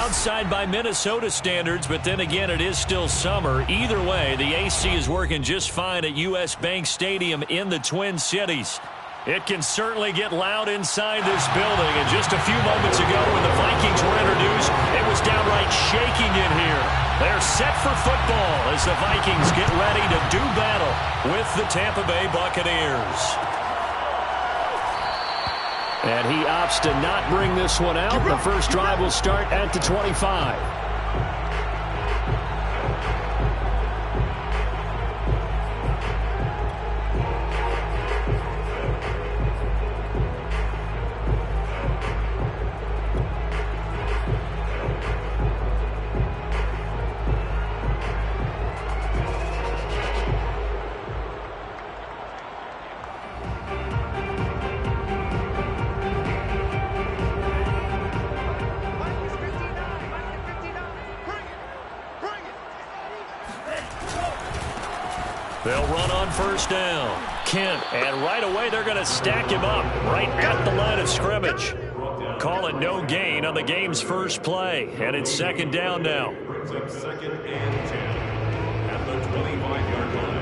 outside by Minnesota standards, but then again, it is still summer. Either way, the AC is working just fine at U.S. Bank Stadium in the Twin Cities. It can certainly get loud inside this building, and just a few moments ago when the Vikings were introduced, it was downright shaking in here. They're set for football as the Vikings get ready to do battle with the Tampa Bay Buccaneers. And he opts to not bring this one out. The first drive will start at the 25. They'll run on first down. Kent, and right away they're going to stack him up right at the line of scrimmage. Call it no gain on the game's first play, and it's second down now. Second and 10 at the 25-yard line.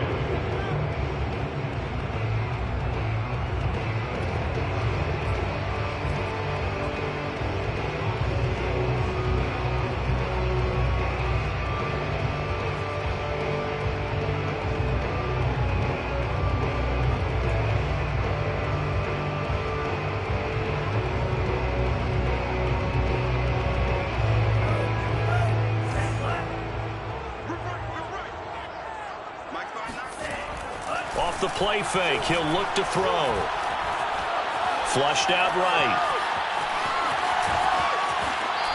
Off the play fake, he'll look to throw. Flushed out right.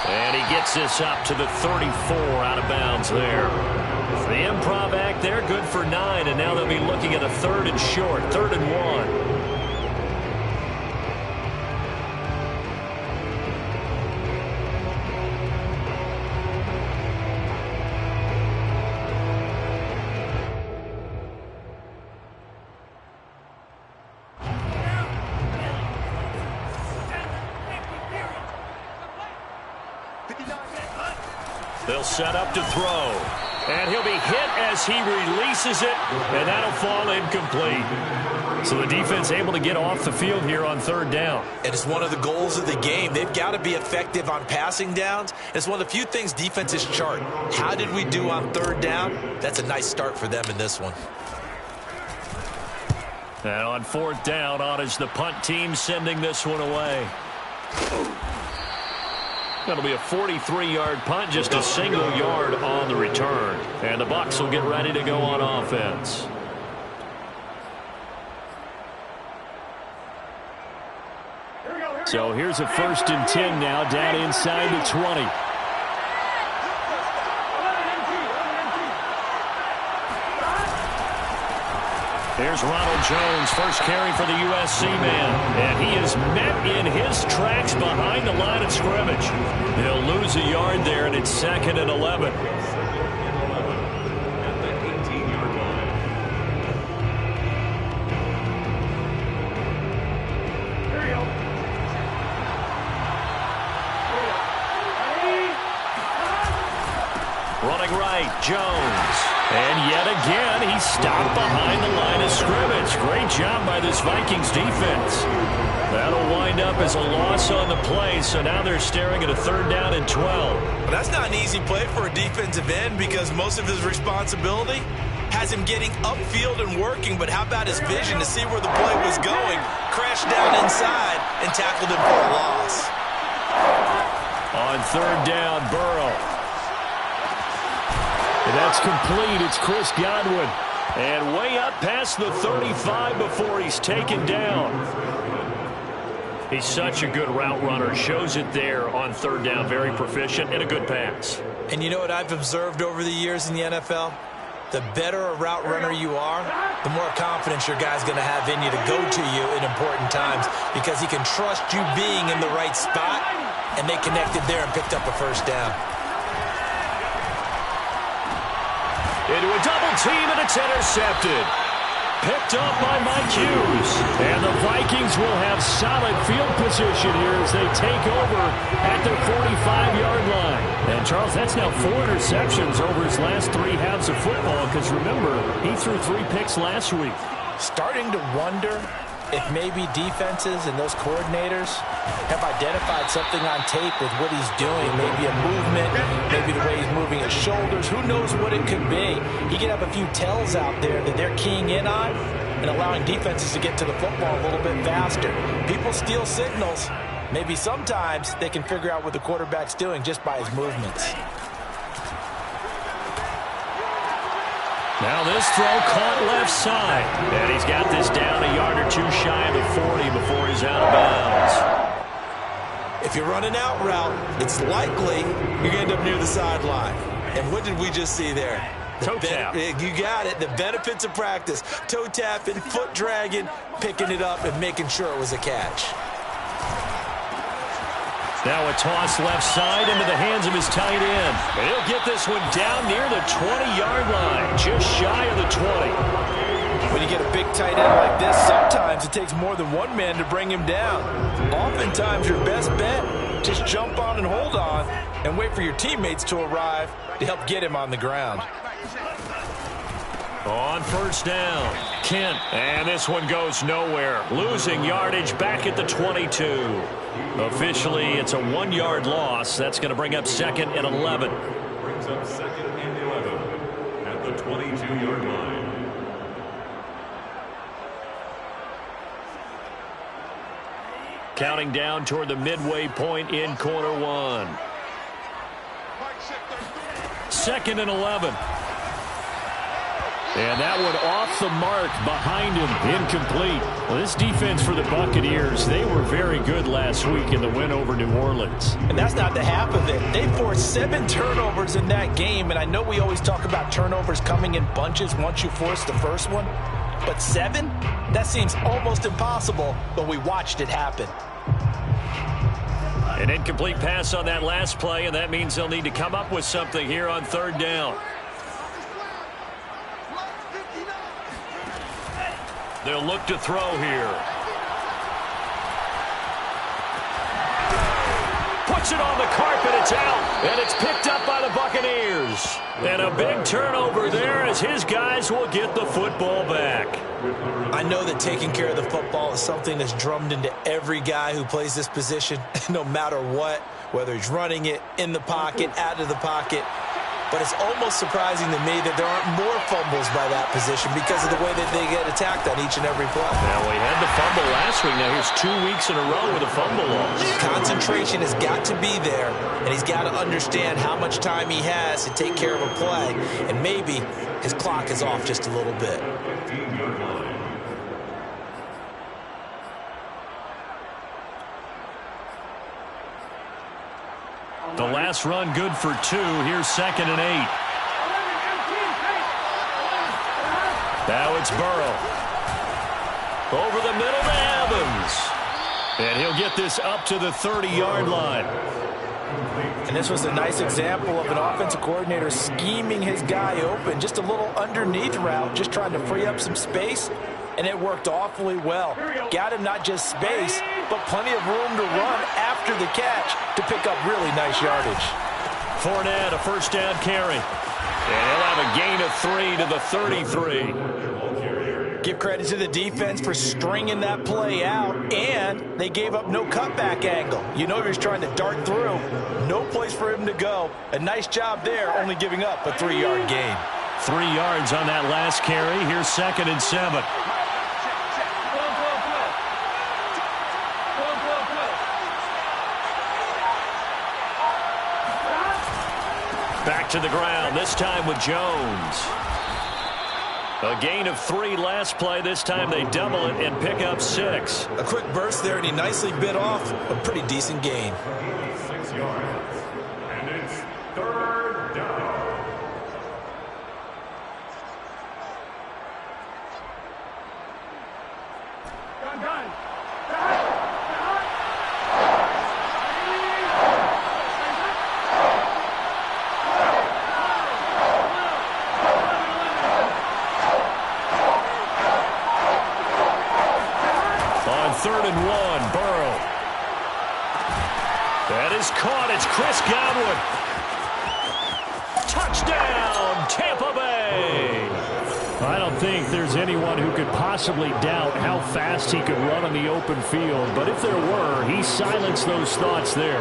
And he gets this up to the 34 out of bounds there. The improv act there, good for 9, and now they'll be looking at a third and short, 3rd and 1. They'll set up to throw. And he'll be hit as he releases it, and that'll fall incomplete. So the defense able to get off the field here on 3rd down. And it's one of the goals of the game. They've got to be effective on passing downs. It's one of the few things defenses chart. How did we do on 3rd down? That's a nice start for them in this one. And on 4th down, on is the punt team sending this one away. That'll be a 43-yard punt, just a single yard on the return. And the Bucs will get ready to go on offense. So here's a 1st and 10 now, down inside the 20. Here's Ronald Jones, first carry for the USC man. And he is met in his tracks behind the line of scrimmage. He'll lose a yard there, and it's 2nd and 11. Running right, Jones. And yet again, he stopped behind the line of scrimmage. Great job by this Vikings defense. That'll wind up as a loss on the play, so now they're staring at a 3rd down and 12. Well, that's not an easy play for a defensive end because most of his responsibility has him getting upfield and working, but how about his vision to see where the play was going, crashed down inside, and tackled him for a loss. On 3rd down, Burrow. And that's complete. It's Chris Godwin. And way up past the 35 before he's taken down. He's such a good route runner. Shows it there on 3rd down. Very proficient and a good pass. And you know what I've observed over the years in the NFL? The better a route runner you are, the more confidence your guy's going to have in you to go to you in important times because he can trust you being in the right spot, and they connected there and picked up a 1st down. Into a double team, and it's intercepted. Picked up by Mike Hughes. And the Vikings will have solid field position. position here as they take over at their 45-yard line. And, Charles, that's now 4 interceptions over his last 3 halves of football because, remember, he threw 3 picks last week. Starting to wonder if maybe defenses and those coordinators have identified something on tape with what he's doing. Maybe a movement, maybe the way he's moving his shoulders. Who knows what it could be? He could have a few tells out there that they're keying in on and allowing defenses to get to the football a little bit faster. People steal signals. Maybe sometimes they can figure out what the quarterback's doing just by his movements. Now this throw caught left side. And he's got this down a yard or 2 shy of the 40 before he's out of bounds. If you're running out route, it's likely you're going to end up near the sideline. And what did we just see there? Toe tap. You got it. The benefits of practice. Toe tapping, foot dragging, picking it up, and making sure it was a catch. Now a toss left side into the hands of his tight end. And he'll get this one down near the 20-yard line, just shy of the 20. When you get a big tight end like this, sometimes it takes more than one man to bring him down. Oftentimes, your best bet, just jump on and hold on and wait for your teammates to arrive to help get him on the ground. On first down, Kent. And this one goes nowhere. Losing yardage back at the 22. Officially, it's a 1-yard loss. That's going to bring up 2nd and 11. Brings up 2nd and 11 at the 22-yard line. Counting down toward the midway point in quarter 1. 2nd and 11. And that one off the mark behind him, incomplete. Well, this defense for the Buccaneers, they were very good last week in the win over New Orleans. And that's not the half of it. They forced 7 turnovers in that game, and I know we always talk about turnovers coming in bunches once you force the first one. But 7? That seems almost impossible, but we watched it happen. An incomplete pass on that last play, and that means they'll need to come up with something here on 3rd down. They'll look to throw here. Puts it on the carpet. It's out. And it's picked up by the Buccaneers. And a big turnover there as his guys will get the football back. I know that taking care of the football is something that's drummed into every guy who plays this position, no matter what, whether he's running it, in the pocket, out of the pocket. But it's almost surprising to me that there aren't more fumbles by that position because of the way that they get attacked on each and every play. Now, we had the fumble last week. Now, here's 2 weeks in a row with a fumble loss. Concentration has got to be there, and he's got to understand how much time he has to take care of a play. And maybe his clock is off just a little bit. 15-yard line. The last run good for 2. Here's 2nd and 8. Now it's Burrow. Over the middle to Evans. And he'll get this up to the 30-yard line. And this was a nice example of an offensive coordinator scheming his guy open. Just a little underneath route, just trying to free up some space. And it worked awfully well. Got him not just space, but plenty of room to run after the catch to pick up really nice yardage. Fournette, a first down carry. And he'll have a gain of 3 to the 33. Give credit to the defense for stringing that play out, and they gave up no cutback angle. You know he was trying to dart through. No place for him to go. A nice job there, only giving up a 3-yard gain. 3 yards on that last carry. Here's 2nd and 7. Back to the ground, this time with Jones. A gain of 3 last play. This time they double it and pick up 6. A quick burst there, and he nicely bit off a pretty decent gain. 6 yards. And it's 3rd down. On 3rd and 1, Burrow. is caught. It's Chris Godwin. Touchdown, Tampa Bay. I don't think there's anyone who could possibly doubt how fast he could run on the open field. But if there were, he silenced those thoughts there.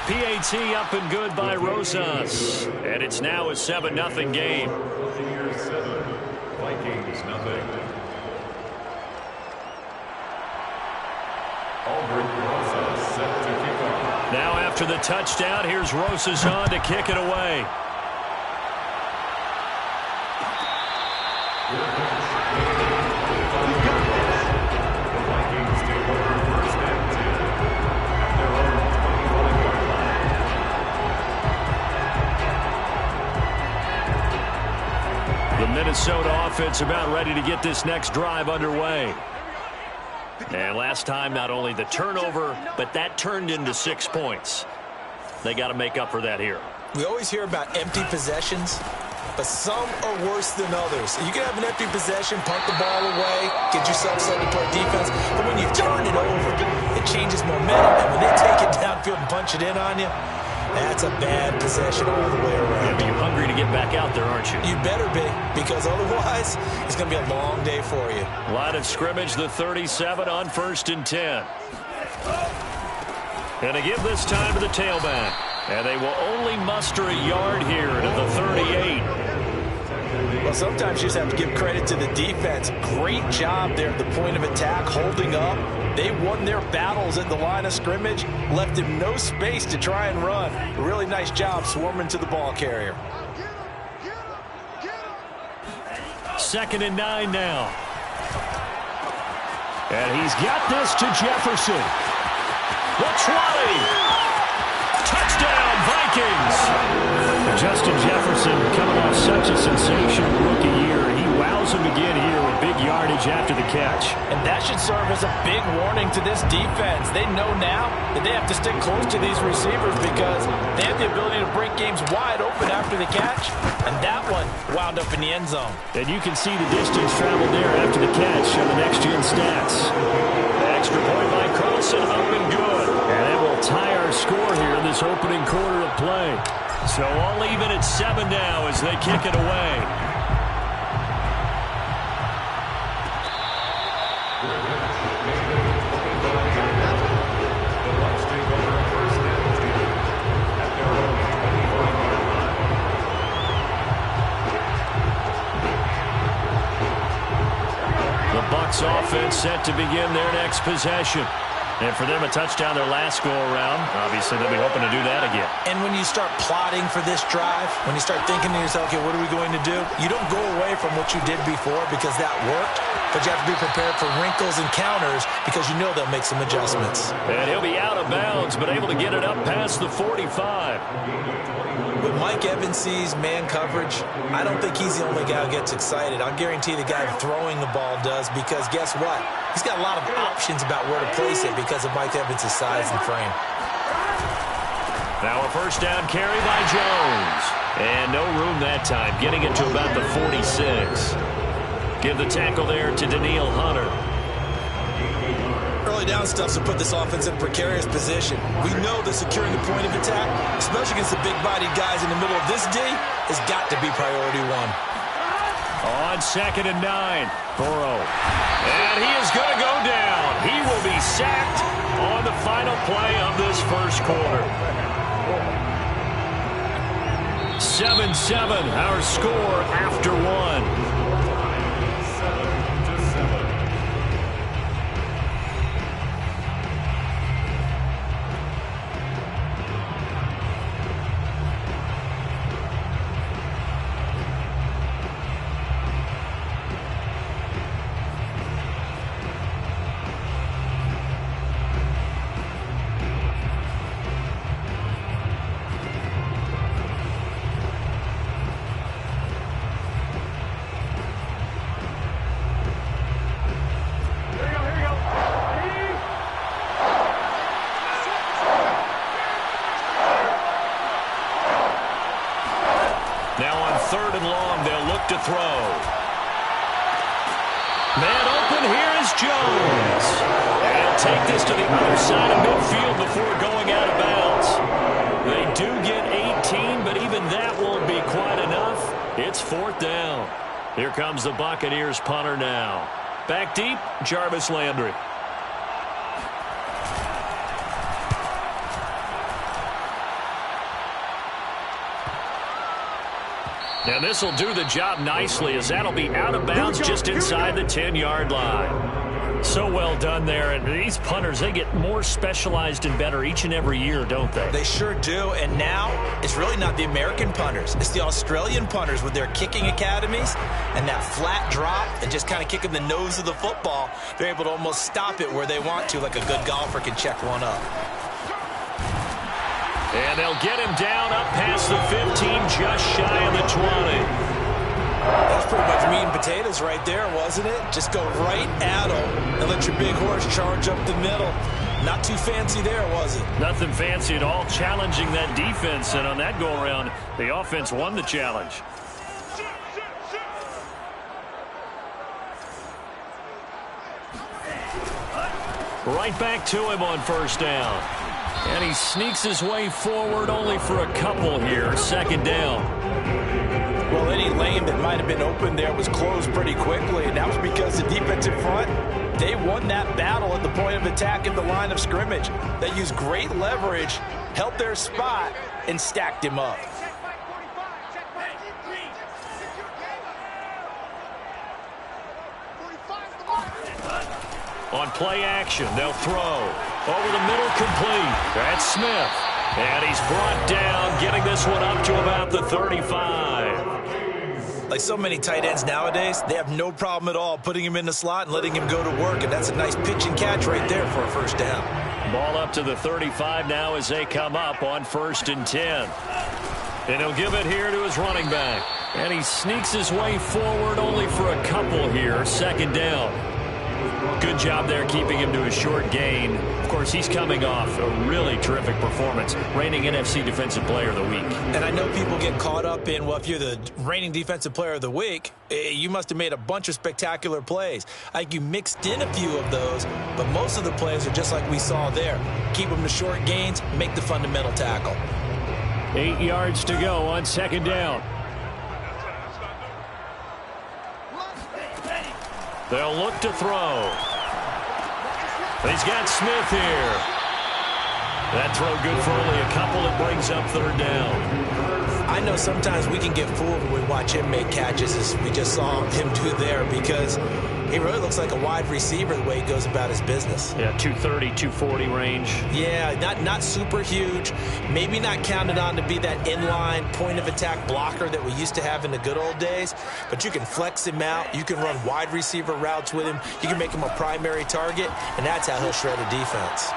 PAT up and good by Rosas. And it's now a 7-0 game. Buccaneers 7, Vikings 0. Set to kick off. Now after the touchdown, here's Rosas on to kick it away. The Vikings take over first and 10 at their own 21-yard line. The Minnesota offense about ready to get this next drive underway. And last time, not only the turnover, but that turned into 6 points. They got to make up for that here. We always hear about empty possessions, but some are worse than others. You can have an empty possession, punt the ball away, get yourself set to play defense, but when you turn it over, it changes momentum, and when they take it downfield and punch it in on you, that's a bad possession all the way around. Yeah, but you're hungry to get back out there, aren't you? You better be, because otherwise, it's going to be a long day for you. Line of scrimmage, the 37 on 1st and 10. And they give this time to the tailback. And they will only muster a yard here to the 38. Well, sometimes you just have to give credit to the defense. Great job there at the point of attack, holding up. They won their battles at the line of scrimmage, left him no space to try and run. A really nice job swarming to the ball carrier. 2nd and 9 now. And he's got this to Jefferson. The 20. Touchdown, Vikings. Justin Jefferson coming off such a sensational rookie year. He wows him again here with big yardage after the catch. And that should serve as a big warning to this defense. They know now that they have to stick close to these receivers because they have the ability to break games wide open after the catch. And that one wound up in the end zone. And you can see the distance traveled there after the catch on the next-gen stats. Extra point by Carlson, up and good. And it will tie our score here in this opening quarter of play. So all even at 7 now as they kick it away. The Bucs take over first and 10 at their own 21-yard line. The Bucs offense set to begin their next possession. And for them, a touchdown their last go-around. Obviously, they'll be hoping to do that again. And when you start plotting for this drive, when you start thinking to yourself, okay, what are we going to do? You don't go away from what you did before because that worked, but you have to be prepared for wrinkles and counters because you know they'll make some adjustments. And he'll be out of bounds, but able to get it up past the 45. When Mike Evans sees man coverage, I don't think he's the only guy who gets excited. I'll guarantee the guy throwing the ball does because guess what? He's got a lot of options about where to place it because of Mike Evans' size and frame. Now a first down carry by Jones. And no room that time, getting it to about the 46. Give the tackle there to Daniil Hunter. Early down stuff to put this offense in a precarious position. We know that securing the point of attack, especially against the big-bodied guys in the middle of this D, has got to be priority one. On 2nd and 9, Burrow. And he is going to go down. He will be sacked on the final play of this first quarter. 7-7, our score after one. 7-7. take this to the other side of midfield before going out of bounds. They do get 18, but even that won't be quite enough. It's 4th down. Here comes the Buccaneers punter now. Back deep, Jarvis Landry. And this will do the job nicely, as that'll be out of bounds just inside the 10-yard line. So well done there. And these punters, they get more specialized and better each and every year, don't they? They sure do. And now it's really not the American punters. It's the Australian punters with their kicking academies and that flat drop and just kind of kicking the nose of the football. They're able to almost stop it where they want to, like a good golfer can check one up. And they'll get him down up past the 15, just shy of the 20. That's pretty much meat and potatoes right there, wasn't it? Just go right at them and let your big horse charge up the middle. Not too fancy there, was it? Nothing fancy at all, challenging that defense. And on that go-around, the offense won the challenge. Right back to him on 1st down. And he sneaks his way forward only for a couple here. 2nd down. Well, any lane that might have been open there was closed pretty quickly, and that was because the defensive front, they won that battle at the point of attack at the line of scrimmage. They used great leverage, held their spot, and stacked him up. On play action, they'll throw. Over the middle, complete. That's Smith. And he's brought down, getting this one up to about the 35. Like so many tight ends nowadays, they have no problem at all putting him in the slot and letting him go to work, and that's a nice pitch and catch right there for a 1st down. Ball up to the 35 now as they come up on 1st and 10. And he'll give it here to his running back. And he sneaks his way forward only for a couple here. 2nd down. Good job there keeping him to a short gain. Of course, he's coming off a really terrific performance. Reigning NFC Defensive Player of the Week. And I know people get caught up in, well, if you're the reigning Defensive Player of the Week, you must have made a bunch of spectacular plays. I think you mixed in a few of those, but most of the plays are just like we saw there. Keep them to short gains, make the fundamental tackle. 8 yards to go on 2nd down. They'll look to throw. He's got Smith here. That throw good for only a couple. It brings up 3rd down. I know sometimes we can get fooled when we watch him make catches, as we just saw him do there, because he really looks like a wide receiver the way he goes about his business. Yeah, 230, 240 range. Yeah, not super huge. Maybe not counted on to be that inline point-of-attack blocker that we used to have in the good old days, but you can flex him out. You can run wide receiver routes with him. You can make him a primary target, and that's how he'll shred a defense.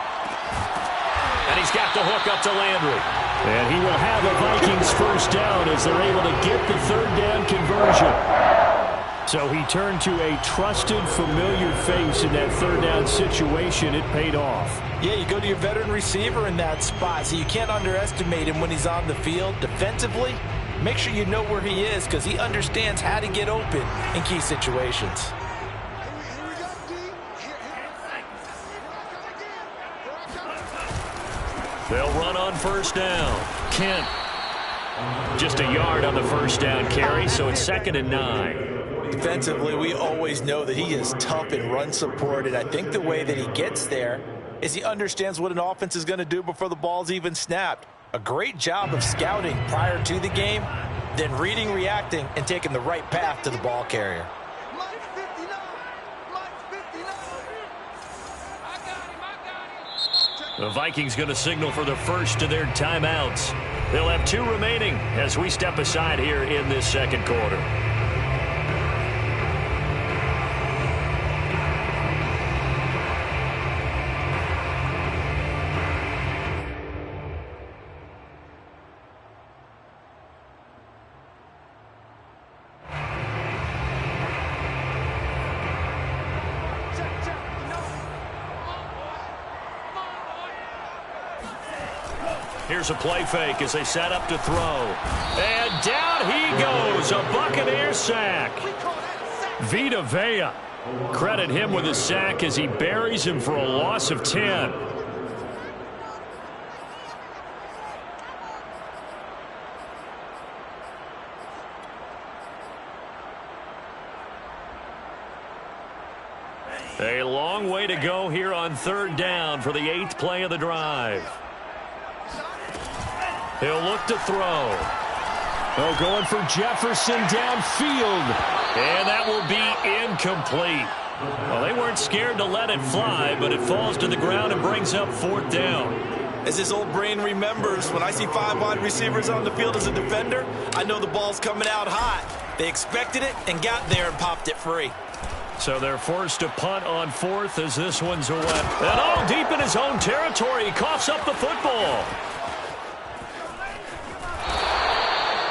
And he's got the hook up to Landry. And he will have a Vikings 1st down as they're able to get the 3rd down conversion. So he turned to a trusted, familiar face in that 3rd down situation. It paid off. Yeah, you go to your veteran receiver in that spot, so you can't underestimate him when he's on the field. Defensively, make sure you know where he is, because he understands how to get open in key situations. They'll run on 1st down. Kent. Just a yard on the 1st down carry, so it's 2nd and 9. Defensively, we always know that he is tough in run support, and I think the way that he gets there is he understands what an offense is going to do before the ball's even snapped. A great job of scouting prior to the game, then reading, reacting, and taking the right path to the ball carrier. The Vikings going to signal for the first of their timeouts. They'll have 2 remaining as we step aside here in this 2nd quarter. Here's a play fake as they set up to throw. And down he goes. A Buccaneer sack. Vita Vea Credit him with a sack as he buries him for a loss of 10. A long way to go here on third down for the 8th play of the drive. He'll look to throw. Oh, going for Jefferson downfield. And that will be incomplete. Well, they weren't scared to let it fly, but it falls to the ground and brings up 4th down. As his old brain remembers, when I see 5 wide receivers on the field as a defender, I know the ball's coming out hot. They expected it and got there and popped it free. So they're forced to punt on 4th as this one's away. And all deep in his own territory, he coughs up the football.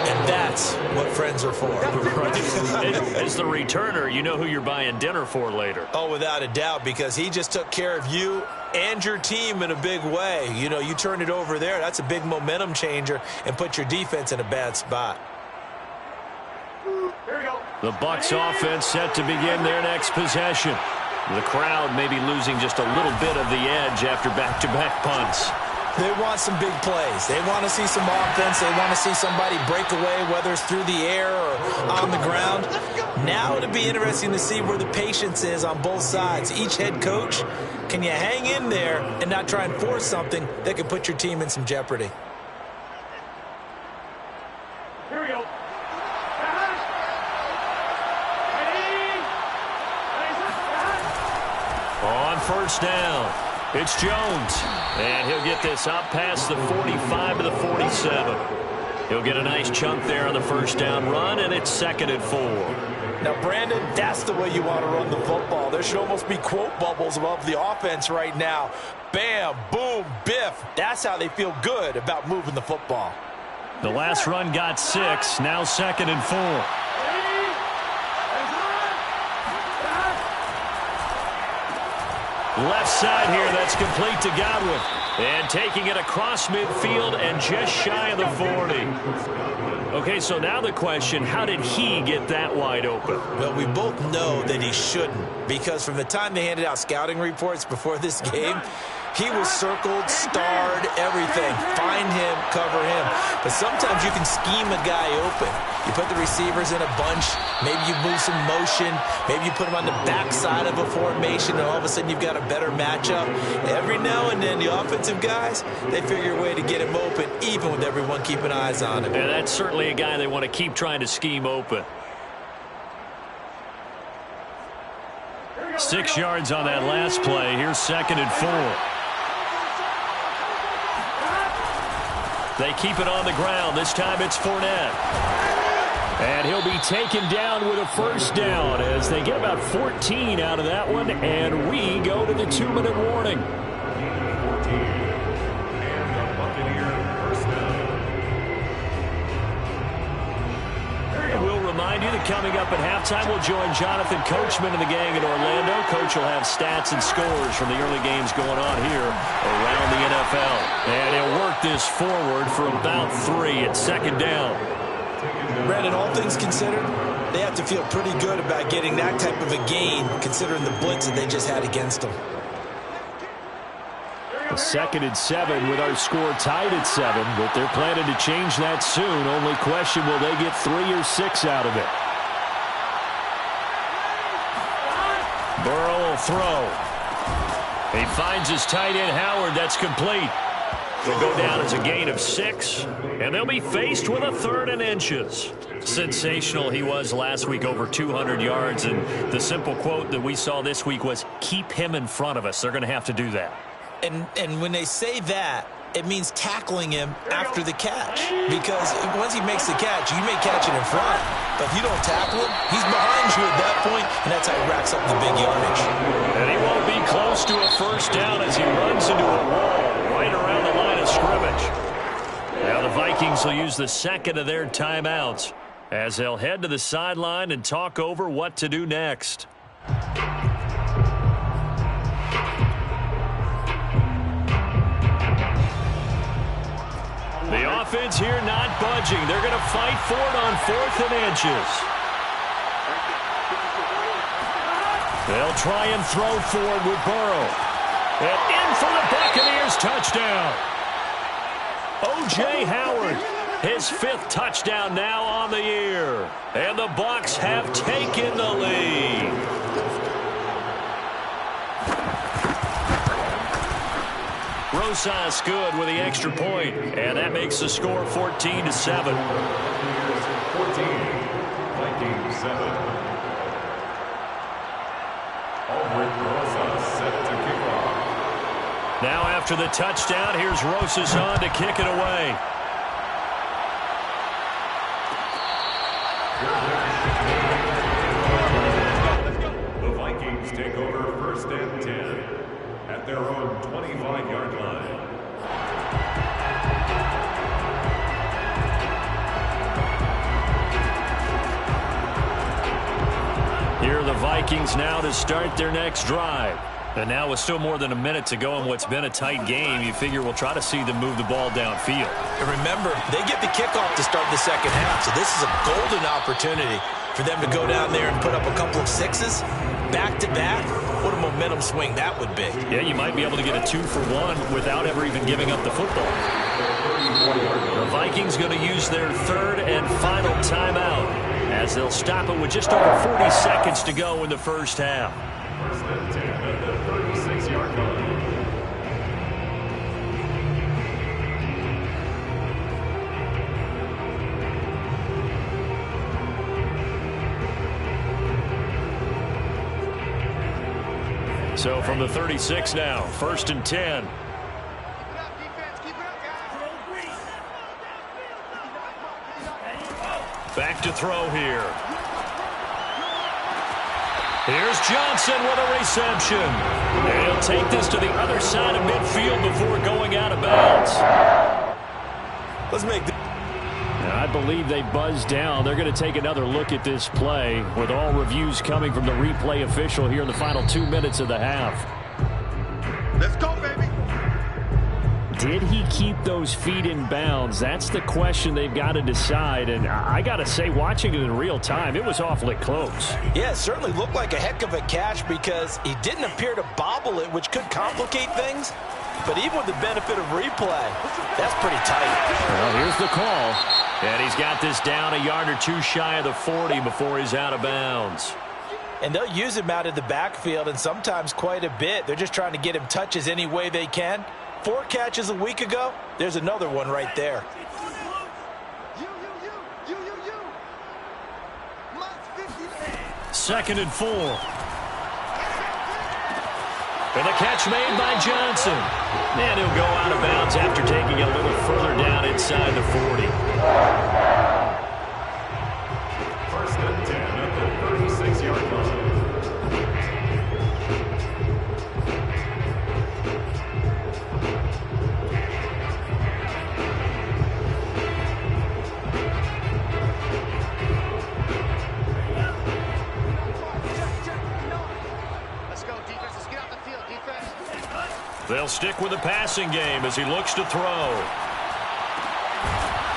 And that's what friends are for. Right. As the returner, you know who you're buying dinner for later. Oh, without a doubt, because he just took care of you and your team in a big way. You know, you turn it over there, that's a big momentum changer and put your defense in a bad spot. The Bucs offense set to begin their next possession. The crowd may be losing just a little bit of the edge after back-to-back punts. They want some big plays. They want to see some offense. They want to see somebody break away, whether it's through the air or on the ground. Now it'll be interesting to see where the patience is on both sides. Each head coach, can you hang in there and not try and force something that could put your team in some jeopardy? Here we go. On first down, it's Jones. And he'll get this up past the 45 to the 47. He'll get a nice chunk there on the first down run, and it's 2nd and 4. Now, Brandon, that's the way you want to run the football. There should almost be quote bubbles above the offense right now. Bam, boom, biff. That's how they feel good about moving the football. The last run got 6, now 2nd and 4. Left side here, that's complete to Godwin. And taking it across midfield and just shy of the 40. Okay, so now the question, how did he get that wide open? Well, we both know that he shouldn't, because from the time they handed out scouting reports before this game, he was circled, starred, everything. Find him, cover him. But sometimes you can scheme a guy open. You put the receivers in a bunch. Maybe you move some motion. Maybe you put them on the backside of a formation, and all of a sudden you've got a better matchup. Every now and then, the offensive guys, they figure a way to get him open, even with everyone keeping eyes on him. And that's certainly a guy they want to keep trying to scheme open. 6 yards on that last play. Here's 2nd and 4. They keep it on the ground. This time it's Fournette. And he'll be taken down with a first down as they get about 14 out of that one. And we go to the 2-minute warning. 14. And the Buccaneers first down. And we'll remind you that coming up at halftime, we'll join Jonathan Coachman and the gang in Orlando. Coach will have stats and scores from the early games going on here around the NFL. And he'll work this forward for about 3 at 2nd down. Brandon, all things considered, they have to feel pretty good about getting that type of a gain, considering the blitz that they just had against them. 2nd and 7 with our score tied at 7, but they're planning to change that soon. Only question, will they get 3 or 6 out of it? Burrow will throw. He finds his tight end, Howard. That's complete. Will go down as a gain of 6, and they'll be faced with a 3rd and inches. Sensational he was last week, over 200 yards, and the simple quote that we saw this week was, keep him in front of us. They're going to have to do that. And when they say that, it means tackling him after the catch. Because once he makes the catch, you may catch it in front. But if you don't tackle him, he's behind you at that point, and that's how he racks up the big yardage. And he won't be close to a first down as he runs into a wall right around the line of scrimmage. Now the Vikings will use the 2nd of their timeouts as they'll head to the sideline and talk over what to do next. The offense here not budging. They're going to fight for it on 4th and inches. They'll try and throw forward with Burrow. And in for the Buccaneers touchdown. O.J. Howard, his 5th touchdown now on the year. And the Bucs have taken the lead. Rosas good with the extra point, and that makes the score 14-7. 14, Vikings 7. Rosas set to kick off. Now after the touchdown, here's Rosas on to kick it away. The Vikings take over 1st and 10 at their own 25-yard line. Here are the Vikings now to start their next drive. And now with still more than a minute to go in what's been a tight game, you figure we'll try to see them move the ball downfield. And remember, they get the kickoff to start the second half, so this is a golden opportunity for them to go down there and put up a couple of 6s back-to-back. What a momentum swing that would be. Yeah, you might be able to get a 2-for-1 without ever even giving up the football. The Vikings going to use their 3rd and final timeout as they'll stop it with just over 40 seconds to go in the first half. 1st and 10 at the 36-yard line. So from the 36 now, 1st and 10. Back to throw here. Here's Johnson with a reception. And he'll take this to the other side of midfield before going out of bounds. Let's make the I believe they buzzed down. They're going to take another look at this play with all reviews coming from the replay official here in the final 2 minutes of the half. Let's go, baby. Did he keep those feet in bounds? That's the question they've got to decide. And I got to say, watching it in real time, it was awfully close. Yeah, it certainly looked like a heck of a catch because he didn't appear to bobble it, which could complicate things. But even with the benefit of replay, that's pretty tight. Well, here's the call. And he's got this down a yard or two shy of the 40 before he's out of bounds. And they'll use him out of the backfield, and sometimes quite a bit. They're just trying to get him touches any way they can. 4 catches a week ago, there's another one right there. Second and 4. And the catch made by Johnson. And he'll go out of bounds after taking it a little further down inside the 40. 1st and 10 at the 36-yard line. They'll stick with the passing game as he looks to throw.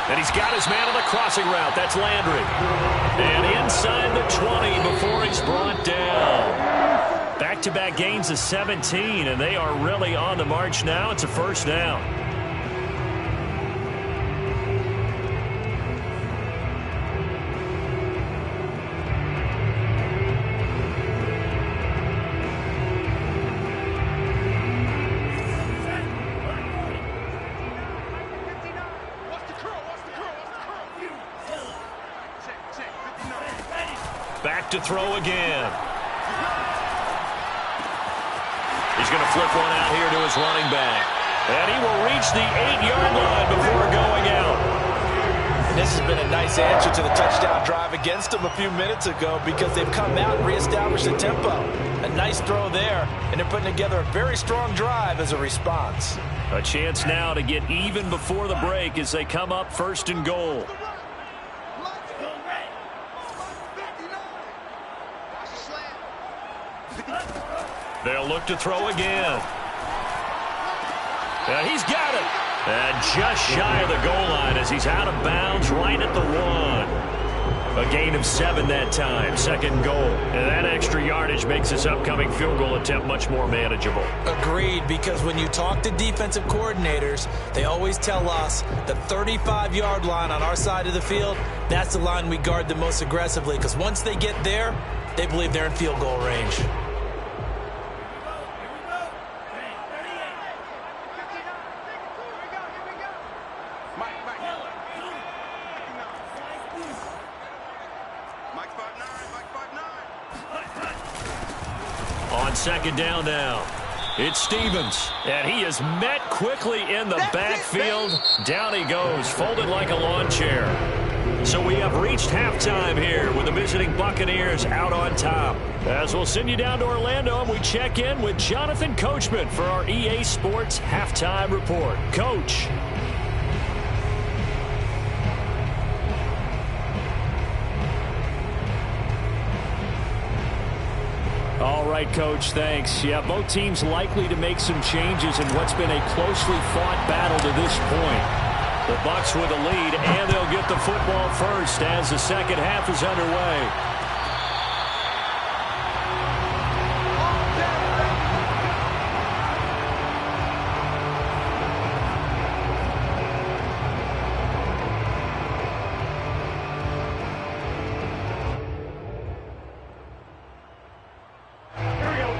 And he's got his man on the crossing route. That's Landry. And inside the 20 before he's brought down. Back-to-back gains of 17, and they are really on the march now. It's a first down. Back to throw again. He's going to flip one out here to his running back. And he will reach the 8-yard line before going out. And this has been a nice answer to the touchdown drive against them a few minutes ago because they've come out and reestablished the tempo. A nice throw there, and they're putting together a very strong drive as a response. A chance now to get even before the break as they come up 1st and goal. They'll look to throw again. And he's got it. And just shy of the goal line as he's out of bounds right at the 1. A gain of 7 that time. Second goal. And that extra yardage makes this upcoming field goal attempt much more manageable. Agreed, because when you talk to defensive coordinators, they always tell us the 35-yard line on our side of the field, that's the line we guard the most aggressively, because once they get there, they believe they're in field goal range. On second down now, it's Stevens, and he is met quickly in the backfield. Down he goes, folded like a lawn chair. So we have reached halftime here with the visiting Buccaneers out on top. As we'll send you down to Orlando, and we check in with Jonathan Coachman for our EA Sports Halftime Report. Coach. All right, Coach, thanks. Yeah, both teams likely to make some changes in what's been a closely fought battle to this point. The Bucs with the lead, and they'll get the football first as the second half is underway.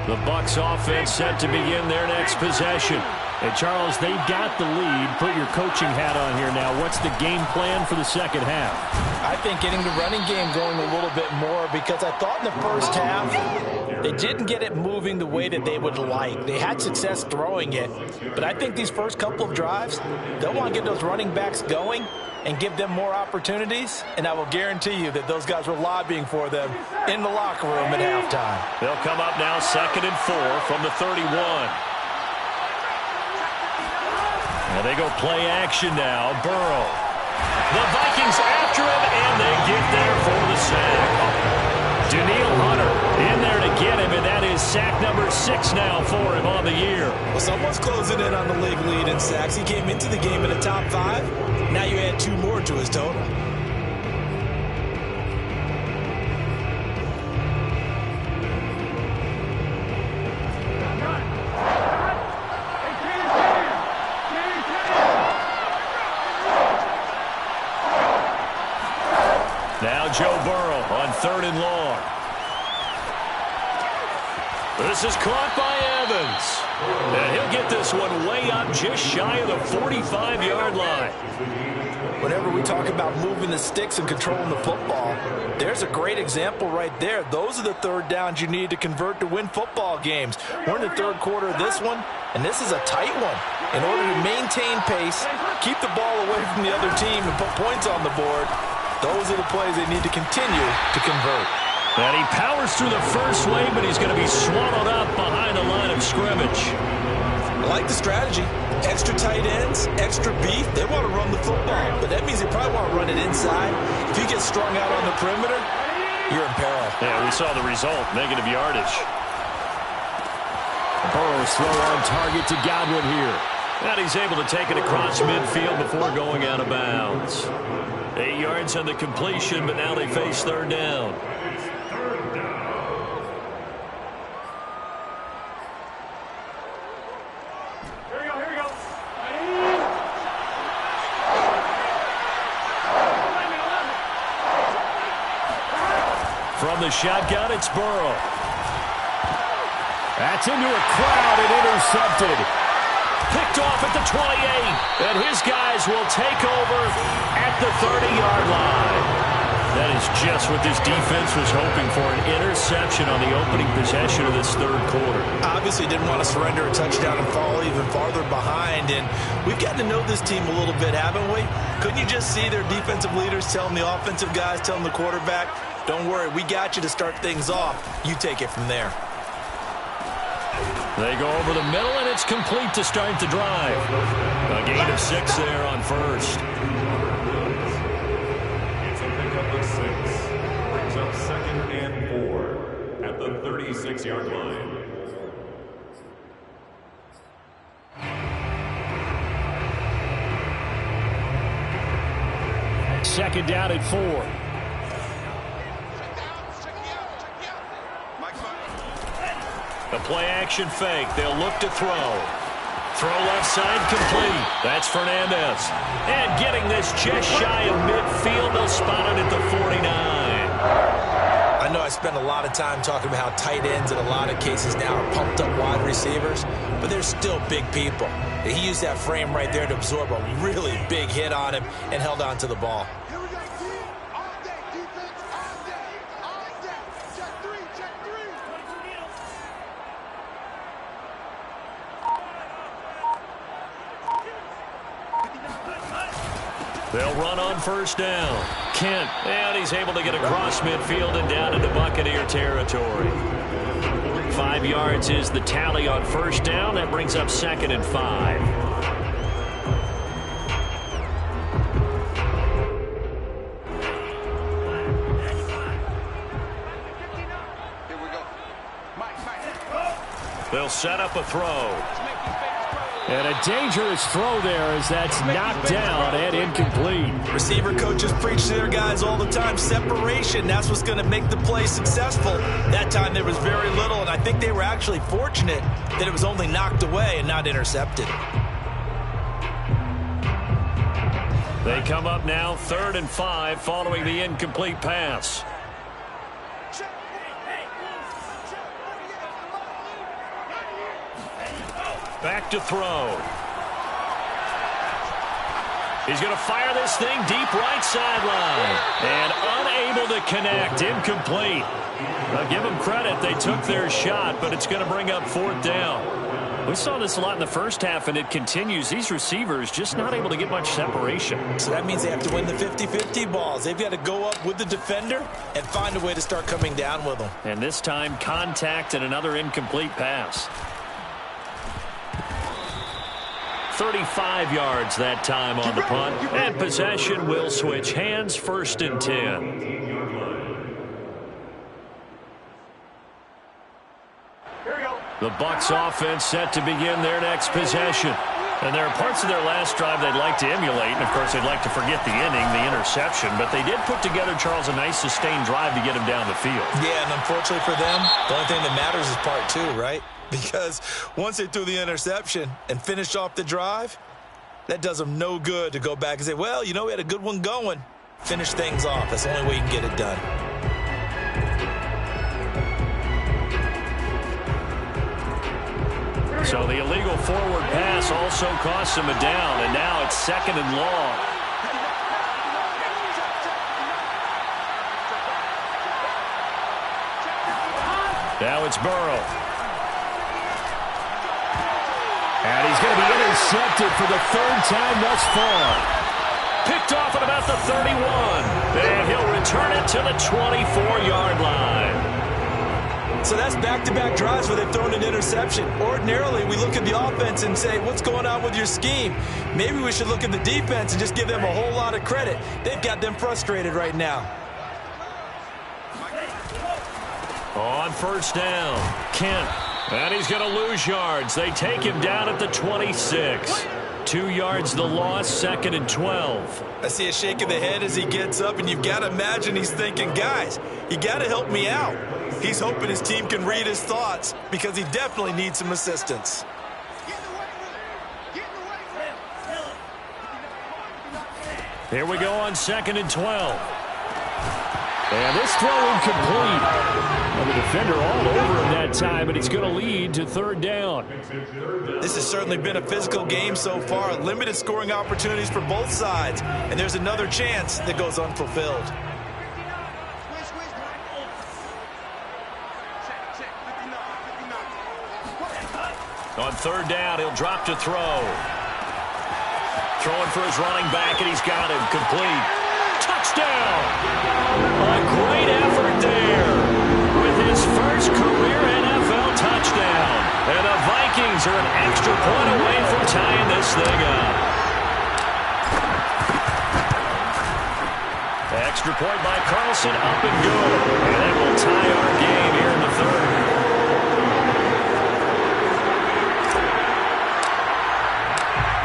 The Bucs offense set to begin their next possession. And, Charles, they've got the lead. Put your coaching hat on here now. What's the game plan for the second half? I think getting the running game going a little bit more, because I thought in the first half they didn't get it moving the way that they would like. They had success throwing it, but I think these first couple of drives, they'll want to get those running backs going and give them more opportunities, and I will guarantee you that those guys were lobbying for them in the locker room at halftime. They'll come up now 2nd and 4 from the 31. And they go play action now. Burrow. The Vikings after him, and they get there for the sack. Daniil Hunter in there to get him, and that is sack number 6 now for him on the year. Well, someone's closing in on the league lead in sacks. He came into the game in the top 5. Now you add 2 more to his total. Now Joe Burrow on 3rd and long. This is caught by Evans. And he'll get this one way up just shy of the 45-yard line. Whenever we talk about moving the sticks and controlling the football, there's a great example right there. Those are the third downs you need to convert to win football games. We're in the third quarter of this one, and this is a tight one. In order to maintain pace, keep the ball away from the other team, and put points on the board, those are the plays they need to continue to convert. And he powers through the first wave, but he's going to be swallowed up behind the line of scrimmage. I like the strategy. Extra tight ends, extra beef. They want to run the football, but that means they probably want to run it inside. If you get strung out on the perimeter, you're in peril. Yeah, we saw the result, negative yardage. Burrow's throw on target to Godwin here. And he's able to take it across midfield before going out of bounds. 8 yards on the completion, but now they face 3rd down. From the shotgun, it's Burrow. That's into a crowd and intercepted. Picked off at the 28, and his guys will take over at the 30-yard line. That is just what this defense was hoping for, an interception on the opening possession of this third quarter. Obviously didn't want to surrender a touchdown and fall even farther behind, and we've gotten to know this team a little bit, haven't we? Couldn't you just see their defensive leaders telling the offensive guys, telling the quarterback, don't worry, we got you to start things off. You take it from there. They go over the middle, and it's complete to start the drive. A gain of 6 there on first. It's a pickup of 6. Brings up 2nd and 4 at the 36-yard line. Second down at 4. A play-action fake. They'll look to throw. Throw left side complete. That's Fernandez. And getting this just shy of midfield. They'll spot it at the 49. I know I spend a lot of time talking about how tight ends in a lot of cases now are pumped up wide receivers, but they're still big people. He used that frame right there to absorb a really big hit on him and held on to the ball. They'll run on first down. Kent, and he's able to get across midfield and down into Buccaneer territory. 5 yards is the tally on first down. That brings up 2nd and 5. Here we go. Mike. They'll set up a throw. And a dangerous throw there as that's knocked down and incomplete. Receiver coaches preach to their guys all the time. Separation, that's what's going to make the play successful. That time there was very little, and I think they were actually fortunate that it was only knocked away and not intercepted. They come up now 3rd and 5 following the incomplete pass. Back to throw. He's going to fire this thing deep right sideline. And unable to connect. Incomplete. I'll give them credit. They took their shot, but it's going to bring up 4th down. We saw this a lot in the first half, and it continues. These receivers just not able to get much separation. So that means they have to win the 50-50 balls. They've got to go up with the defender and find a way to start coming down with them. And this time, contact and another incomplete pass. 35 yards that time on the punt. And possession will switch hands. 1st and 10. The Bucs offense set to begin their next possession. And there are parts of their last drive they'd like to emulate. And, of course, they'd like to forget the inning, the interception. But they did put together, Charles, a nice sustained drive to get him down the field. Yeah, and unfortunately for them, the only thing that matters is part 2, right? Because once they threw the interception and finished off the drive, that does them no good to go back and say, well, you know, we had a good one going. Finish things off. That's the only way you can get it done. So the illegal forward pass also costs him a down, and now it's 2nd and long. Now it's Burrow. And he's going to be intercepted for the 3rd time thus far. Picked off at about the 31. And he'll return it to the 24-yard line. So that's back-to-back drives where they've thrown an interception. Ordinarily, we look at the offense and say, what's going on with your scheme? Maybe we should look at the defense and just give them a whole lot of credit. They've got them frustrated right now. On first down, Kent. And he's going to lose yards. They take him down at the 26. 2 yards the loss, 2nd and 12. I see a shake of the head as he gets up, and you've got to imagine he's thinking, guys, you got to help me out. He's hoping his team can read his thoughts because he definitely needs some assistance. Here we go on 2nd and 12. And this throw incomplete. And the defender all over him that time, and it's going to lead to 3rd down. This has certainly been a physical game so far. Limited scoring opportunities for both sides. And there's another chance that goes unfulfilled. On 3rd down, he'll drop to throw. Throwing for his running back, and he's got him complete. Touchdown! A great effort there with his first career NFL touchdown. And the Vikings are an extra point away from tying this thing up. Extra point by Carlson, up and good. And it will tie our game here in the 3rd.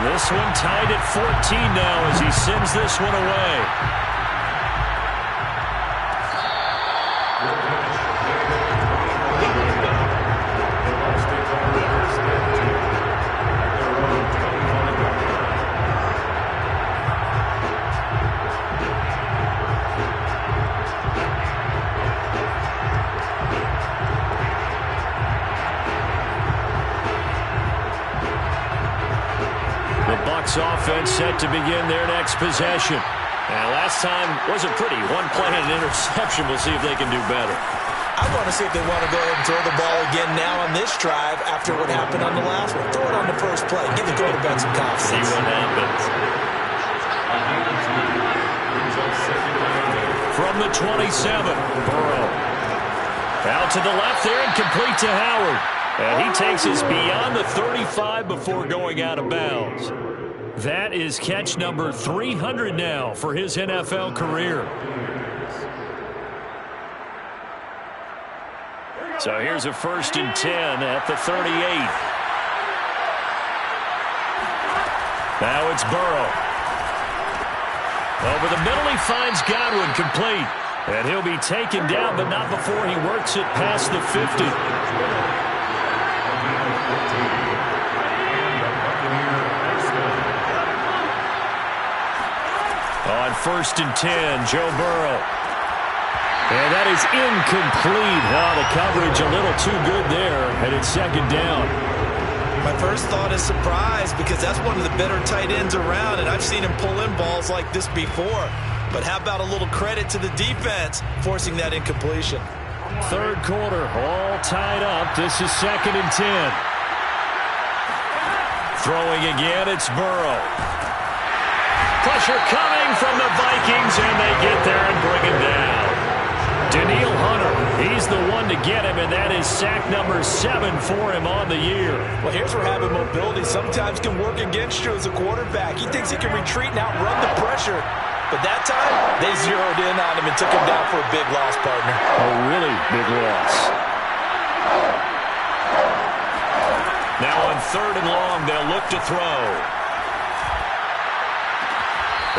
This one tied at 14 now as he sends this one away. The Bucs offense set to begin their next possession. And last time wasn't pretty. One play and an interception. We'll see if they can do better. I want to see if they want to go ahead and throw the ball again now on this drive after what happened on the last one. Throw it on the first play. Give the quarterback some confidence. See what happens. From the 27, Burrow. Out to the left there and complete to Howard. And he takes us beyond the 35 before going out of bounds. That is catch number 300 now for his NFL career. So here's a 1st and 10 at the 38. Now it's Burrow. Over the middle, he finds Godwin, complete. And he'll be taken down, but not before he works it past the 50. On 1st and 10, Joe Burrow. And that is incomplete. Oh, the coverage a little too good there, and it's 2nd down. My first thought is surprise because that's one of the better tight ends around, and I've seen him pull in balls like this before. But how about a little credit to the defense forcing that incompletion? 3rd quarter, all tied up. This is 2nd and 10. Throwing again, it's Burrow. Pressure coming from the Vikings, and they get there and bring him down. Daniil Hunter, he's the one to get him, and that is sack number 7 for him on the year. Well, here's where having mobility sometimes can work against you as a quarterback. He thinks he can retreat and outrun the pressure. But that time, they zeroed in on him and took him down for a big loss, partner. A really big loss. Now on 3rd and long, they'll look to throw.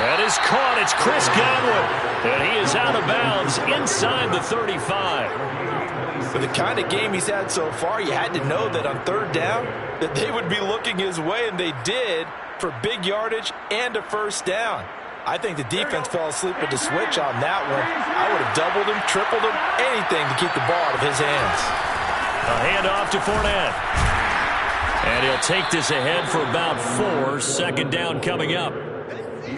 That is caught. It's Chris Godwin. And he is out of bounds inside the 35. For the kind of game he's had so far, you had to know that on 3rd down that they would be looking his way, and they did for big yardage and a 1st down. I think the defense fell asleep with the switch on that one. I would have doubled him, tripled him, anything to keep the ball out of his hands. A handoff to Fournette. And he'll take this ahead for about 4. 2nd down coming up.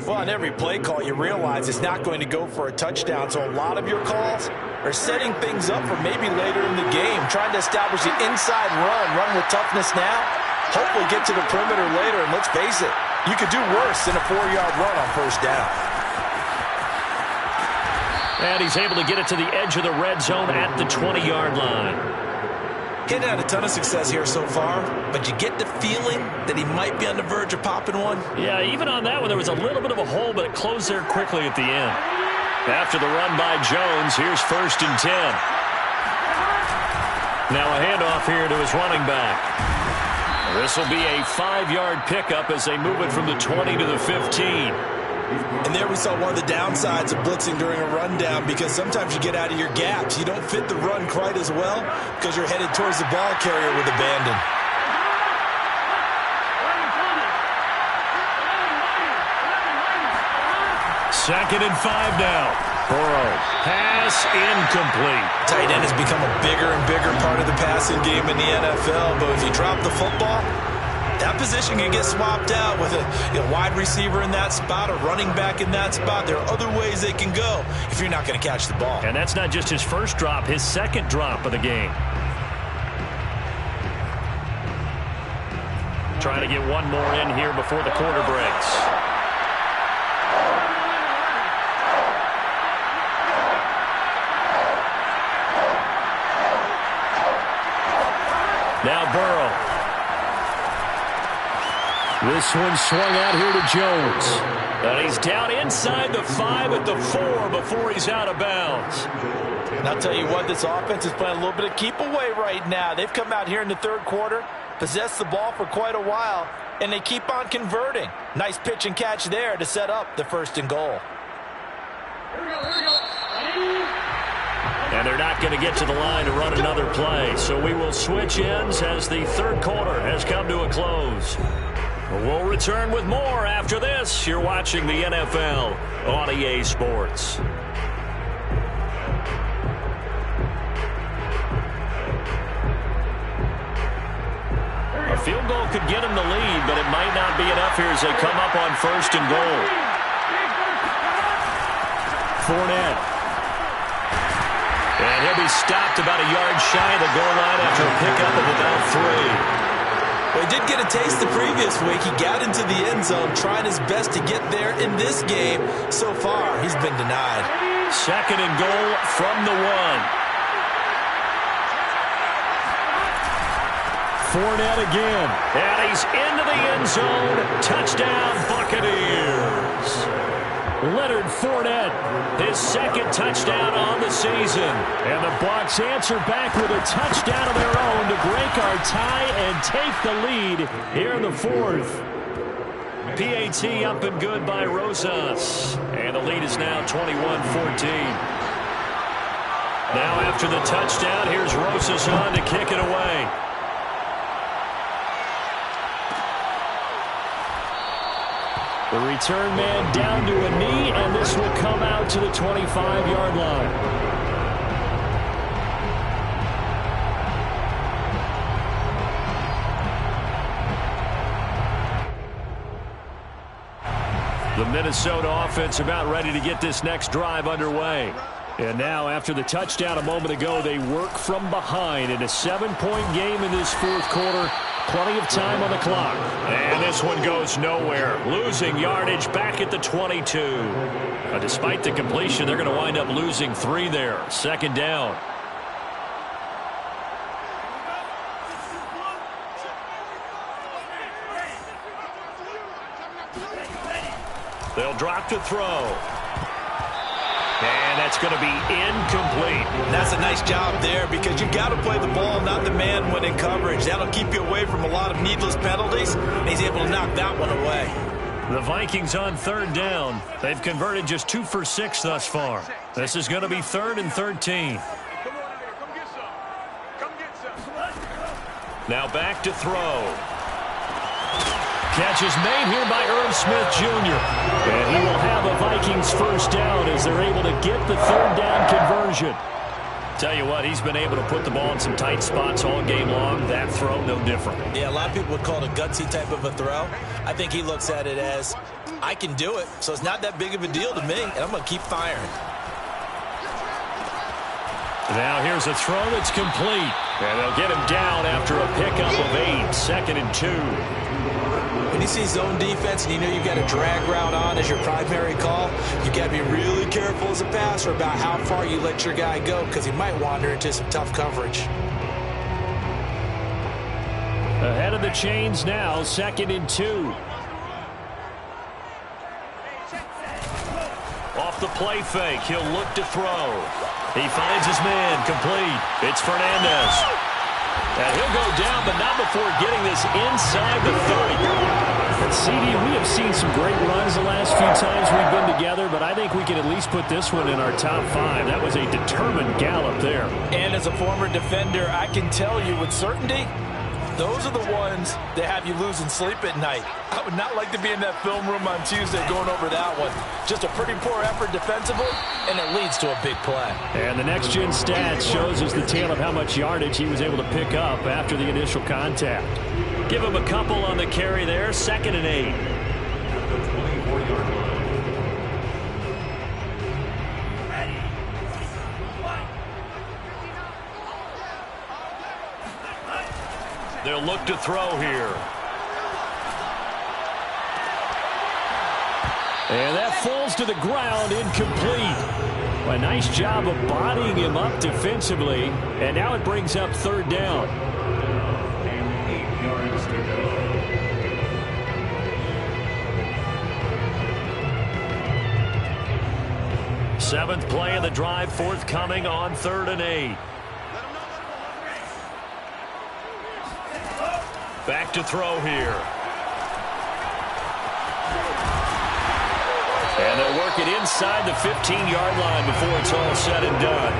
Well, on every play call, you realize it's not going to go for a touchdown. So a lot of your calls are setting things up for maybe later in the game, trying to establish the inside run with toughness now, hopefully get to the perimeter later. And let's face it, you could do worse than a 4-yard run on 1st down. And he's able to get it to the edge of the red zone at the 20-yard line. He's had a ton of success here so far, but you get the feeling that he might be on the verge of popping one. Yeah, even on that one, there was a little bit of a hole, but it closed there quickly at the end. After the run by Jones, here's 1st and 10. Now a handoff here to his running back. This will be a 5-yard pickup as they move it from the 20 to the 15. And there we saw one of the downsides of blitzing during a rundown, because sometimes you get out of your gaps. You don't fit the run quite as well because you're headed towards the ball carrier with abandon. Second and 5 now. Burrow. Pass incomplete. Tight end has become a bigger and bigger part of the passing game in the NFL, but if you drop the football, that position can get swapped out with a wide receiver in that spot, a running back in that spot. There are other ways they can go if you're not going to catch the ball. And that's not just his first drop, his second drop of the game. Trying to get one more in here before the quarter breaks. Now Burrow. This one swung out here to Jones. And he's down inside the 5 at the 4 before he's out of bounds. And I'll tell you what, this offense is playing a little bit of keep away right now. They've come out here in the 3rd quarter, possessed the ball for quite a while, and they keep on converting. Nice pitch and catch there to set up the 1st and goal. And they're not going to get to the line to run another play. So we will switch ends as the 3rd quarter has come to a close. We'll return with more after this. You're watching the NFL on EA Sports. A Field goal could get him the lead, but it might not be enough here as they come up on 1st and goal. Fournette. And he'll be stopped about a yard shy of the goal line after a pickup of about 3. Well, he did get a taste the previous week. He got into the end zone, trying his best to get there in this game. So far, he's been denied. 2nd and goal from the 1. Fournette again. And he's into the end zone. Touchdown, Buccaneers. Leonard Fournette, his 2nd touchdown on the season. And the Bucs answer back with a touchdown of their own to break our tie and take the lead here in the 4th. PAT up and good by Rosas. And the lead is now 21-14. Now after the touchdown, here's Rosas on to kick it away. The return man down to a knee, and this will come out to the 25-yard line. The Minnesota offense about ready to get this next drive underway. And now, after the touchdown a moment ago, they work from behind in a 7-point game in this 4th quarter. Plenty of time on the clock. And this one goes nowhere. Losing yardage back at the 22. Despite the completion, they're going to wind up losing 3 there. 2nd down. They'll drop to throw. And that's going to be incomplete. That's a nice job there because you got to play the ball, not the man when in coverage. That'll keep you away from a lot of needless penalties, and he's able to knock that one away. The Vikings on 3rd down. They've converted just 2 for 6 thus far. This is going to be 3rd and 13. Now back to throw. Catch is made here by Irv Smith Jr. And he will have a Vikings 1st down as they're able to get the 3rd down conversion. Tell you what, he's been able to put the ball in some tight spots all game long. That throw, no different. Yeah, a lot of people would call it a gutsy type of a throw. I think he looks at it as, I can do it, so it's not that big of a deal to me, and I'm going to keep firing. Now here's a throw that's complete. And they'll get him down after a pickup of 8. 2nd and 2. When you see zone defense and you know you've got a drag route on as your primary call, you got to be really careful as a passer about how far you let your guy go because he might wander into some tough coverage. Ahead of the chains now, 2nd and 2. Off the play fake, he'll look to throw. He finds his man, complete. It's Fernandez. And he'll go down, but not before getting this inside the 30. CD, we have seen some great runs the last few times we've been together, but I think we can at least put this one in our top 5. That was a determined gallop there. And as a former defender, I can tell you with certainty, those are the ones that have you losing sleep at night. I would not like to be in that film room on Tuesday going over that one. Just a pretty poor effort defensively, and it leads to a big play. And the next-gen stats shows us the tale of how much yardage he was able to pick up after the initial contact. Give him a couple on the carry there. 2nd and 8. They'll look to throw here. And that falls to the ground, incomplete. A nice job of bodying him up defensively. And now it brings up 3rd down. 8 yards to go. Seventh play of the drive forthcoming on 3rd and 8. Back to throw here. And they'll work it inside the 15-yard line before it's all said and done.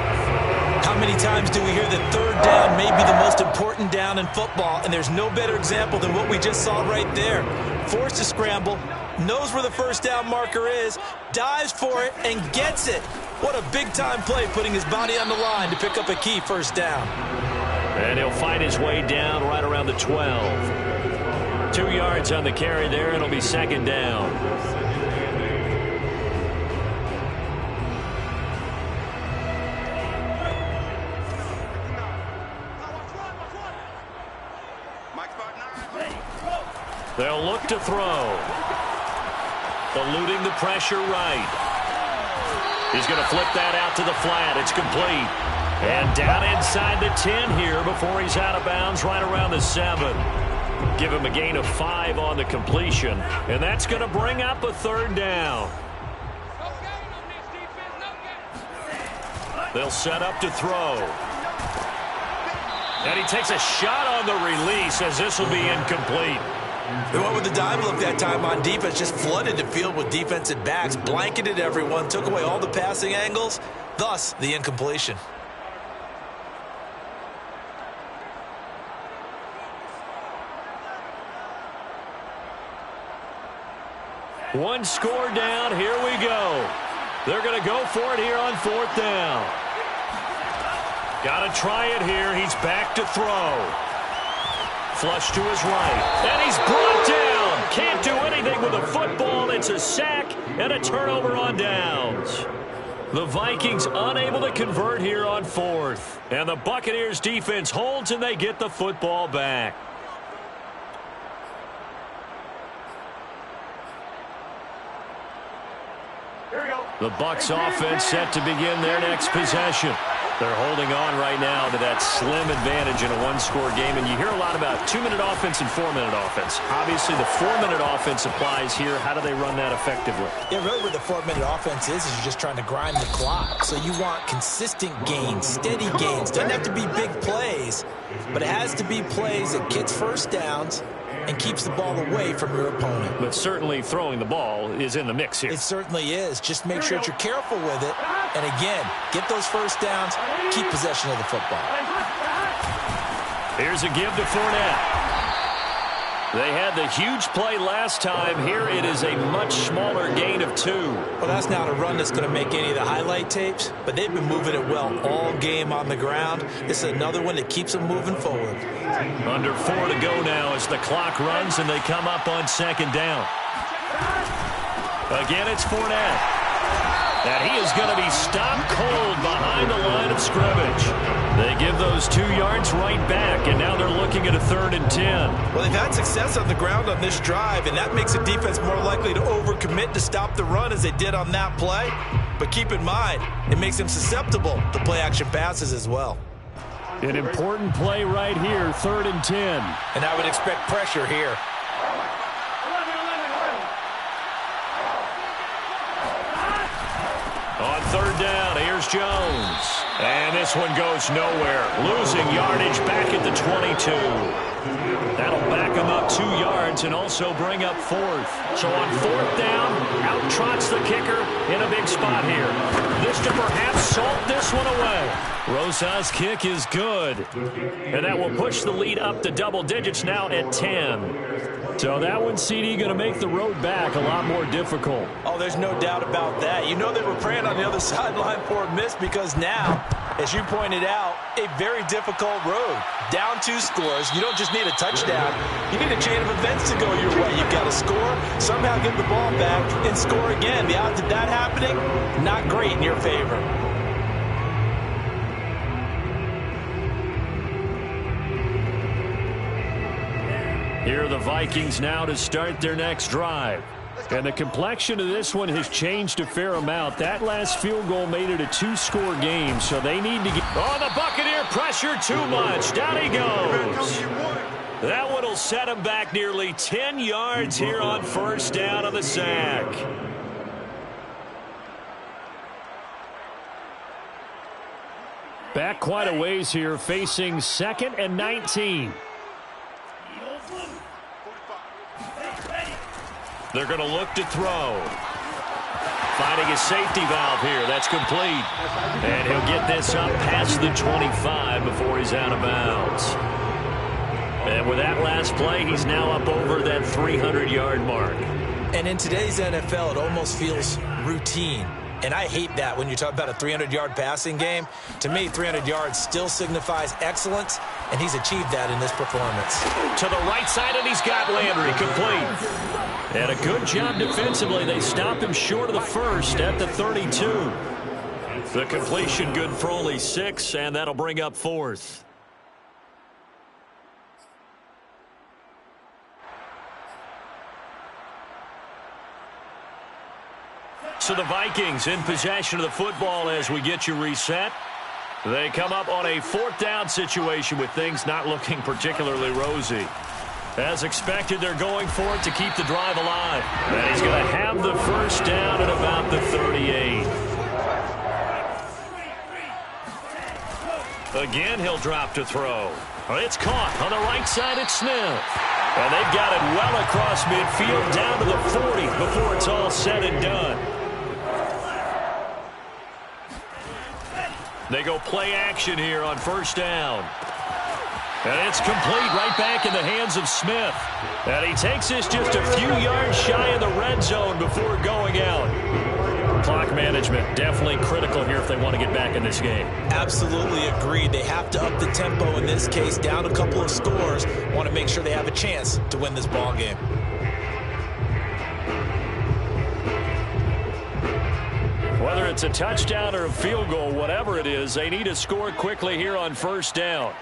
How many times do we hear that 3rd down may be the most important down in football, and there's no better example than what we just saw right there. Forced to scramble, knows where the 1st down marker is, dives for it, and gets it. What a big-time play putting his body on the line to pick up a key 1st down. And he'll fight his way down right around the 12. 2 yards on the carry there. It'll be second down. They'll look to throw. Eluding the pressure right. He's going to flip that out to the flat. It's complete. And down inside the 10 here before he's out of bounds right around the 7. Give him a gain of 5 on the completion. And that's going to bring up a third down. They'll set up to throw. And he takes a shot on the release as this will be incomplete. They went with the dime look that time on defense, just flooded the field with defensive backs, blanketed everyone, took away all the passing angles, thus the incompletion. One score down. Here we go. They're going to go for it here on 4th down. Got to try it here. He's back to throw. Flush to his right. And he's brought down. Can't do anything with a football. It's a sack and a turnover on downs. The Vikings unable to convert here on 4th. And the Buccaneers defense holds and they get the football back. The Bucs offense set to begin their next possession. They're holding on right now to that slim advantage in a one-score game. And you hear a lot about 2-minute offense and 4-minute offense. Obviously, the 4-minute offense applies here. How do they run that effectively? Yeah, really what the 4-minute offense is you're just trying to grind the clock. So you want consistent gains, steady gains. Doesn't have to be big plays, but it has to be plays that gets first downs and keeps the ball away from your opponent. But certainly throwing the ball is in the mix here. It certainly is. Just make sure that you're careful with it. And again, get those first downs, keep possession of the football. Here's a give to Fournette. They had the huge play last time. Here it is a much smaller gain of 2. Well, that's not a run that's going to make any of the highlight tapes, but they've been moving it well all game on the ground. This is another one that keeps them moving forward. Under 4 to go now as the clock runs and they come up on 2nd down. Again, it's Fournette. And he is going to be stopped cold behind the line of scrimmage. They give those 2 yards right back, and now they're looking at a 3rd and 10. Well, they've had success on the ground on this drive, and that makes the defense more likely to overcommit to stop the run as they did on that play. But keep in mind, it makes them susceptible to play-action passes as well. An important play right here, 3rd and 10. And I would expect pressure here. On 3rd down, here's Jones. And this one goes nowhere. Losing yardage back at the 22. That'll back him up 2 yards and also bring up 4th. So on 4th down, out trots the kicker in a big spot here. This to perhaps salt this one away. Rosa's kick is good. And that will push the lead up to double digits now at 10. So that one, CD, going to make the road back a lot more difficult. Oh, there's no doubt about that. You know they were praying on the other sideline for a miss because now, as you pointed out, a very difficult road. Down 2 scores. You don't just need a touchdown. You need a chain of events to go your way. You've got to score, somehow get the ball back, and score again. The odds of that happening, not great in your favor. Here are the Vikings now to start their next drive. And the complexion of this one has changed a fair amount. That last field goal made it a 2-score game, so they need to get... Oh, the Buccaneer pressure too much. Down he goes. That one will set him back nearly 10 yards here on 1st down on the sack. Back quite a ways here, facing 2nd and 19. They're going to look to throw. Finding a safety valve here. That's complete. And he'll get this up past the 25 before he's out of bounds. And with that last play, he's now up over that 300-yard mark. And in today's NFL, it almost feels routine. And I hate that when you talk about a 300-yard passing game. To me, 300 yards still signifies excellence, and he's achieved that in this performance. To the right side, and he's got Landry complete. And a good job defensively. They stopped him short of the first at the 32. The completion good for only 6, and that'll bring up 4th. So the Vikings in possession of the football as we get you reset. They come up on a 4th down situation with things not looking particularly rosy. As expected, they're going for it to keep the drive alive. And he's going to have the first down at about the 38. Again, he'll drop to throw. It's caught on the right side. It's Smith. And they've got it well across midfield down to the 40 before it's all said and done. They go play action here on first down. And it's complete right back in the hands of Smith. And he takes this just a few yards shy of the red zone before going out. Clock management definitely critical here if they want to get back in this game. Absolutely agreed. They have to up the tempo in this case, down a couple of scores. Want to make sure they have a chance to win this ball game. Whether it's a touchdown or a field goal, whatever it is, they need to score quickly here on first down.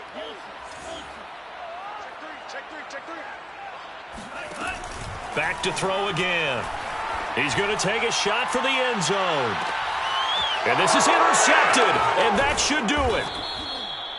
Back to throw again. He's going to take a shot for the end zone. And this is intercepted, and that should do it.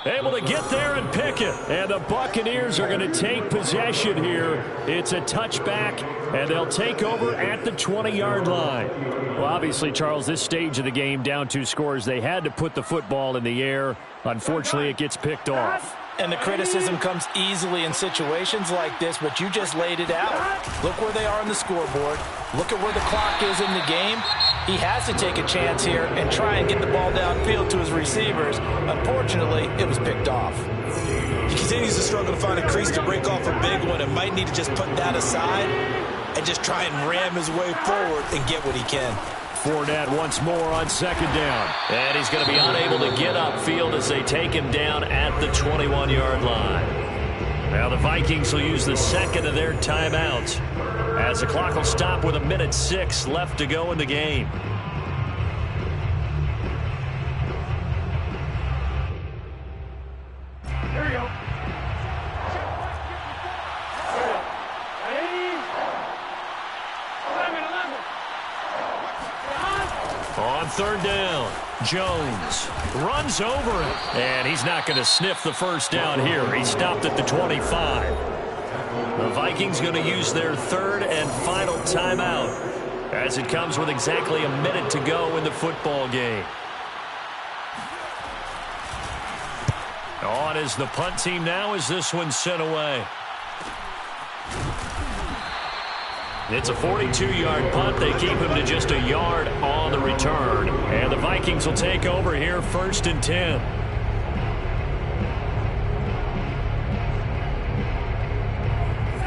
Able to get there and pick it. And the Buccaneers are going to take possession here. It's a touchback, and they'll take over at the 20-yard line. Well, obviously, Charles, this stage of the game, down 2 scores, they had to put the football in the air. Unfortunately, it gets picked off. And the criticism comes easily in situations like this, but you just laid it out. Look where they are on the scoreboard. Look at where the clock is in the game. He has to take a chance here and try and get the ball downfield to his receivers. Unfortunately, it was picked off. He continues to struggle to find a crease to break off a big one and might need to just put that aside and just try and ram his way forward and get what he can. Fournette once more on second down. And he's going to be unable to get upfield as they take him down at the 21-yard line. Now the Vikings will use the second of their timeouts as the clock will stop with 1:06 left to go in the game. Here we go. On third down, Jones runs over him, and he's not going to sniff the first down here. He stopped at the 25. The Vikings going to use their third and final timeout as it comes with exactly a minute to go in the football game. On is the punt team now as this one's sent away. It's a 42-yard punt. They keep him to just a yard on the return. And the Vikings will take over here first and 10.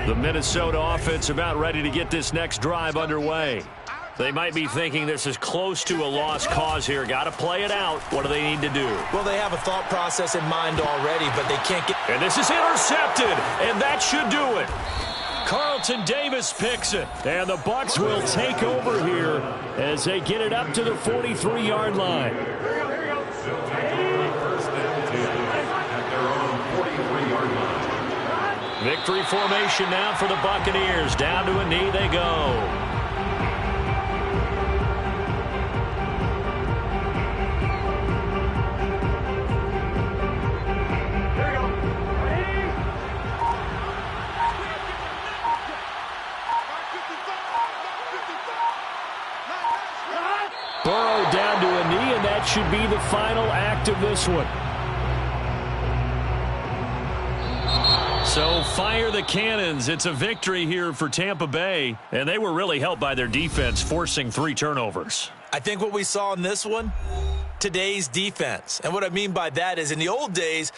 The Minnesota offense about ready to get this next drive underway. They might be thinking this is close to a lost cause here. Got to play it out. What do they need to do? Well, they have a thought process in mind already, but they can't get... And this is intercepted, and that should do it. Carlton Davis picks it, and the Bucs will take over here as they get it up to the 43-yard line. Victory formation now for the Buccaneers. Down to a knee they go. Burrow down to a knee, and that should be the final act of this one. So fire the cannons. It's a victory here for Tampa Bay, and they were really helped by their defense forcing 3 turnovers. I think what we saw in this one, today's defense. And what I mean by that is in the old days,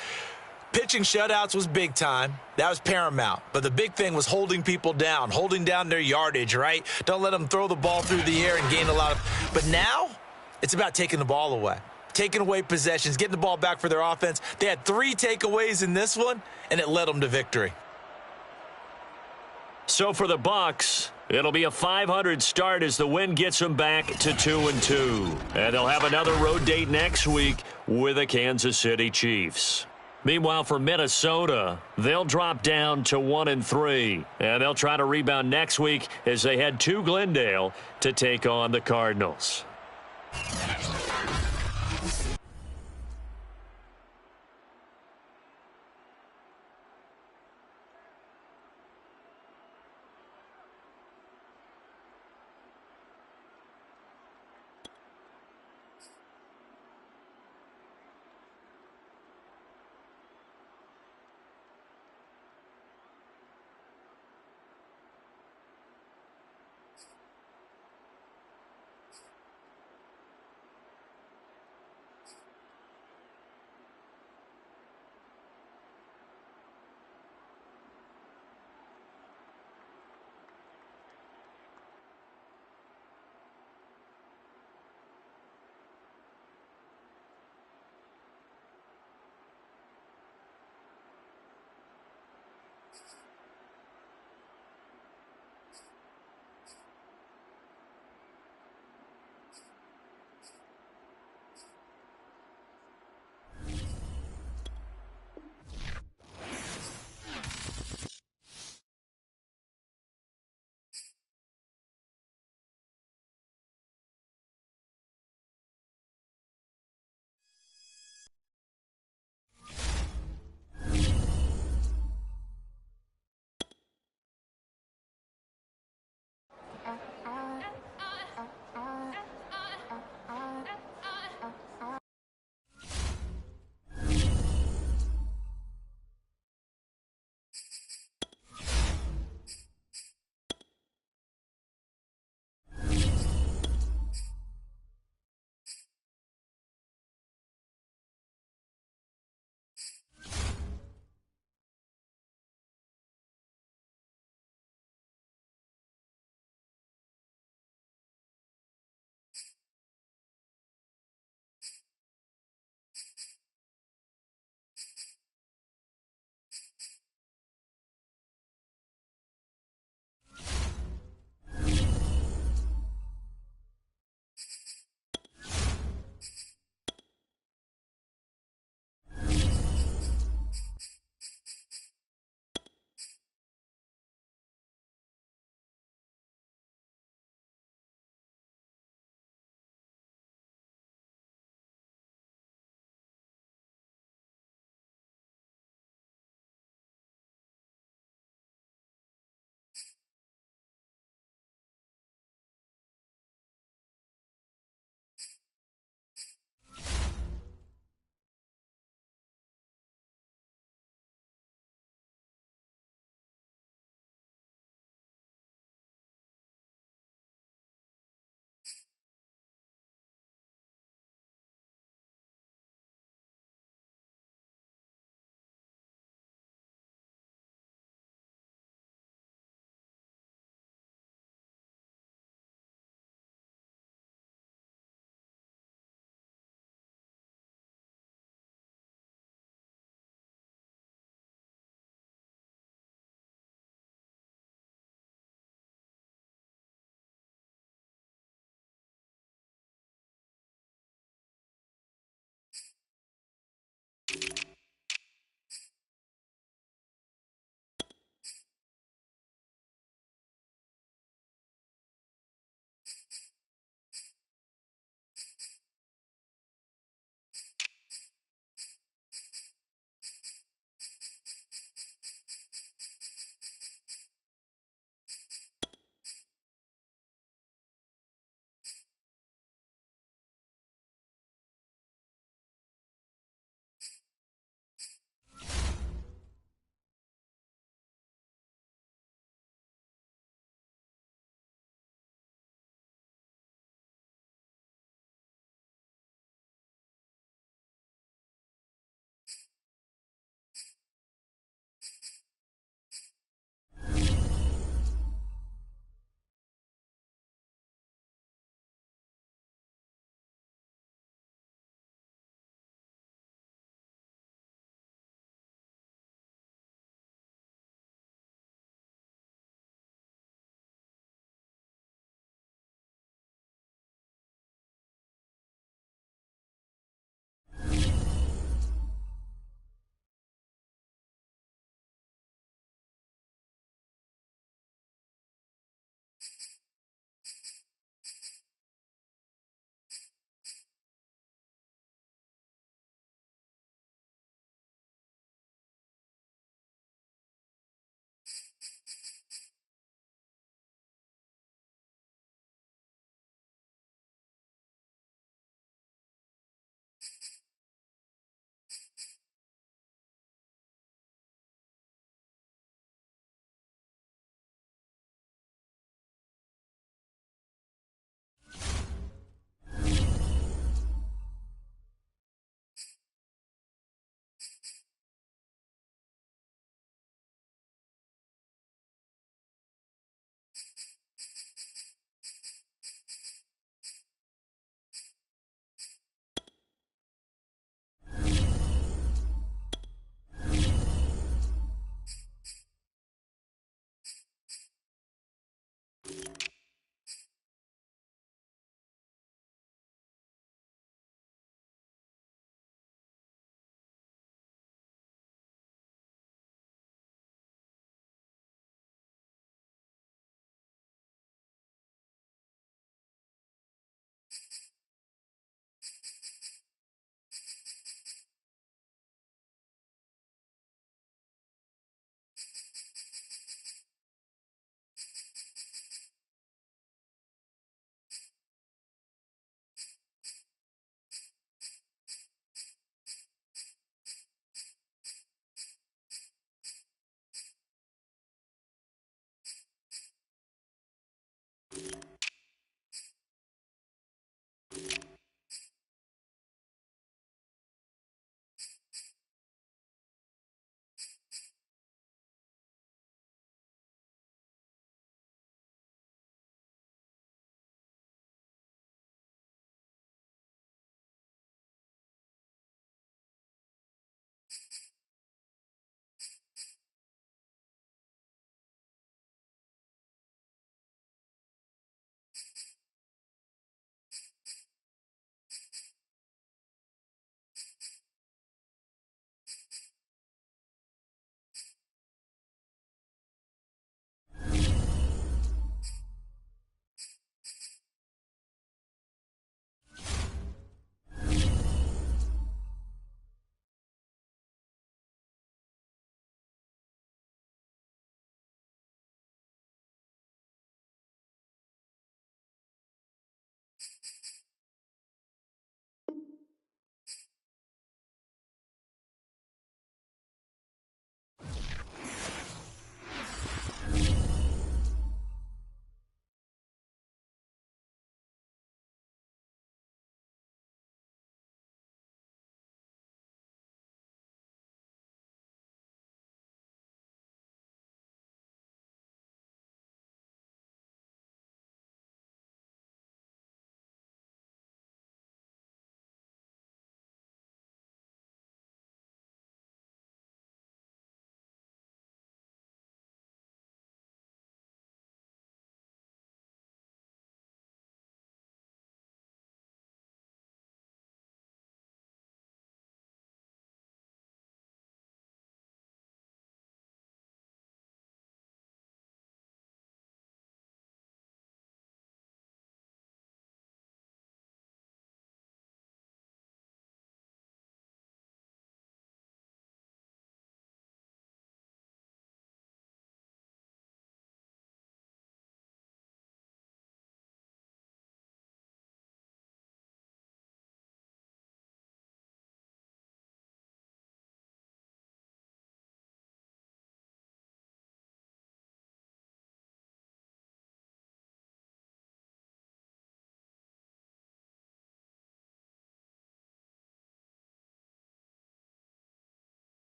pitching shutouts was big time. That was paramount. But the big thing was holding people down, holding down their yardage, right? Don't let them throw the ball through the air and gain a lot of... But now, It's about taking the ball away, taking away possessions, getting the ball back for their offense. They had 3 takeaways in this one, and it led them to victory. So for the Bucs, it'll be a 500 start as the win gets them back to 2-2. And they'll have another road date next week with the Kansas City Chiefs. Meanwhile, for Minnesota, they'll drop down to 1-3. And they'll try to rebound next week as they head to Glendale to take on the Cardinals.